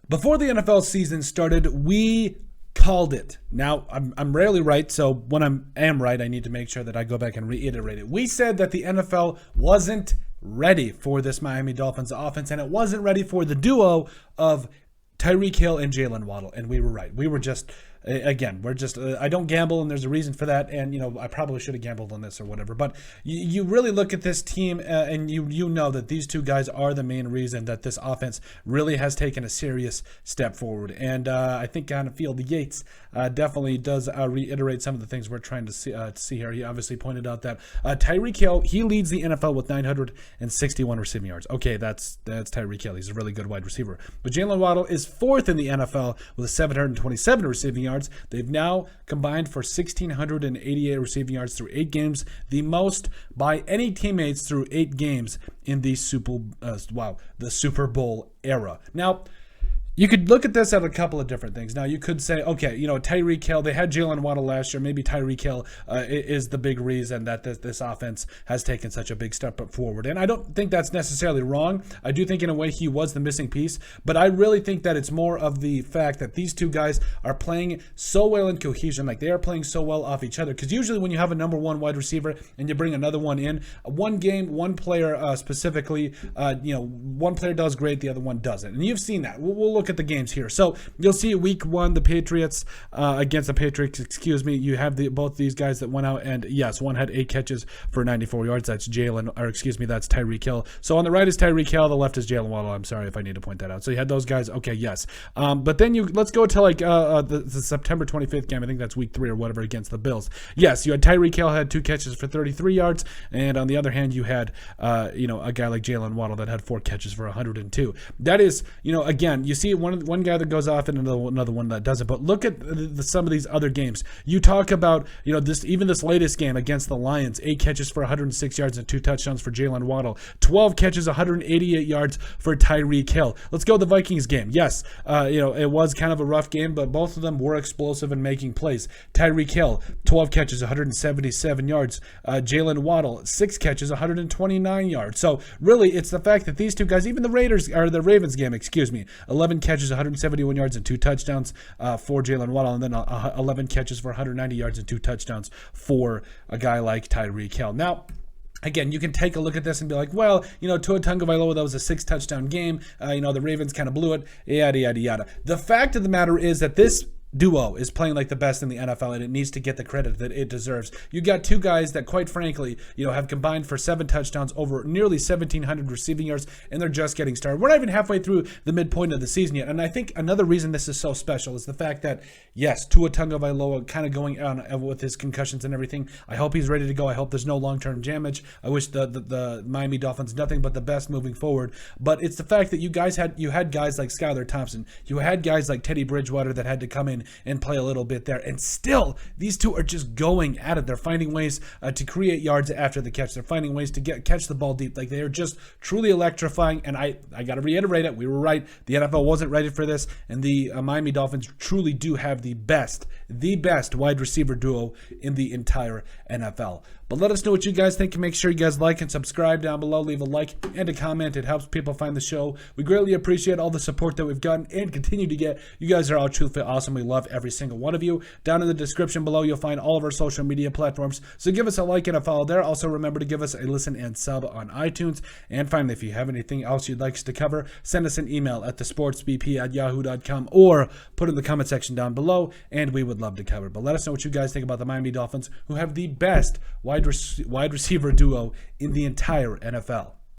Before the NFL season started, we called it. Now, I'm rarely right, so when I am right, I need to make sure that I go back and reiterate it. We said that the NFL wasn't ready for this Miami Dolphins offense, and it wasn't ready for the duo of Tyreek Hill and Jaylen Waddle, and we were right. We were just, again, I don't gamble, and there's a reason for that, and, I probably should have gambled on this or whatever, but you really look at this team, and you know that these two guys are the main reason that this offense really has taken a serious step forward, and I think on Field Yates definitely does reiterate some of the things we're trying to see here. He obviously pointed out that Tyreek Hill, he leads the NFL with 961 receiving yards. Okay, that's Tyreek Hill. He's a really good wide receiver. But Jaylen Waddle is fourth in the NFL with 727 receiving yards. They've now combined for 1,688 receiving yards through 8 games, the most by any teammates through 8 games in the Super Bowl era. Now, you could look at this at a couple of different things. Now, you could say, okay, Tyreek Hill, they had Jaylen Waddle last year. Maybe Tyreek Hill is the big reason that this offense has taken such a big step forward. And I don't think that's necessarily wrong. I do think in a way he was the missing piece. But I really think that it's more of the fact that these two guys are playing so well in cohesion. Like, they are playing so well off each other. Because usually when you have a number one wide receiver and you bring another one in, one game, one player specifically, one player does great, the other one doesn't. And you've seen that. We'll look at the games here. So you'll see week 1, the Patriots against the Patriots, you have both these guys that went out, and yes, one had 8 catches for 94 yards. That's that's Tyreek Hill. So on the right is Tyreek Hill, the left is Jaylen Waddle. I'm sorry if I need to point that out. So you had those guys. Okay, yes. But then let's go to the September 25th game. I think that's week 3 or whatever against the Bills. Yes, you had Tyreek Hill had 2 catches for 33 yards, and on the other hand, you had a guy like Jaylen Waddle that had 4 catches for 102. That is, again, you see one guy that goes off and another one that doesn't. But look at some of these other games. You talk about this latest game against the Lions, 8 catches for 106 yards and 2 touchdowns for Jaylen Waddle, 12 catches, 188 yards for Tyreek Hill. Let's go to the Vikings game. Yes, it was kind of a rough game, but both of them were explosive and making plays. Tyreek Hill, 12 catches, 177 yards. Jaylen Waddle, 6 catches, 129 yards. So really, it's the fact that these two guys, even the Ravens game, 11 catches, 171 yards and 2 touchdowns for Jaylen Waddle, and then 11 catches for 190 yards and 2 touchdowns for a guy like Tyreek Hill. Now, again, you can take a look at this and be like, well, Tua Tagovailoa, that was a 6-touchdown game. The Ravens kind of blew it, yada, yada, yada. The fact of the matter is that this duo is playing like the best in the NFL, and it needs to get the credit that it deserves. You got two guys that, quite frankly, have combined for 7 touchdowns, over nearly 1,700 receiving yards, and they're just getting started. We're not even halfway through the midpoint of the season yet, and I think another reason this is so special is the fact that, yes, Tua Tagovailoa kind of going on with his concussions and everything. I hope he's ready to go. I hope there's no long-term damage. I wish the Miami Dolphins nothing but the best moving forward. But it's the fact that you had guys like Skylar Thompson. You had guys like Teddy Bridgewater that had to come in and play a little bit there. And still, these two are just going at it. They're finding ways to create yards after the catch. They're finding ways to catch the ball deep. Like, they are just truly electrifying. And I got to reiterate it. We were right. The NFL wasn't ready for this. And the Miami Dolphins truly do have the best wide receiver duo in the entire NFL. But let us know what you guys think, and make sure you guys like and subscribe down below. Leave a like and a comment. It helps people find the show. We greatly appreciate all the support that we've gotten and continue to get. You guys are all truthfully awesome. We love every single one of you. Down in the description below, you'll find all of our social media platforms. So give us a like and a follow there. Also, remember to give us a listen and sub on iTunes. And finally, if you have anything else you'd like us to cover, send us an email at thesportsbp@yahoo.com or put in the comment section down below, and we would love to cover. But let us know what you guys think about the Miami Dolphins, who have the best wide receiver duo in the entire NFL.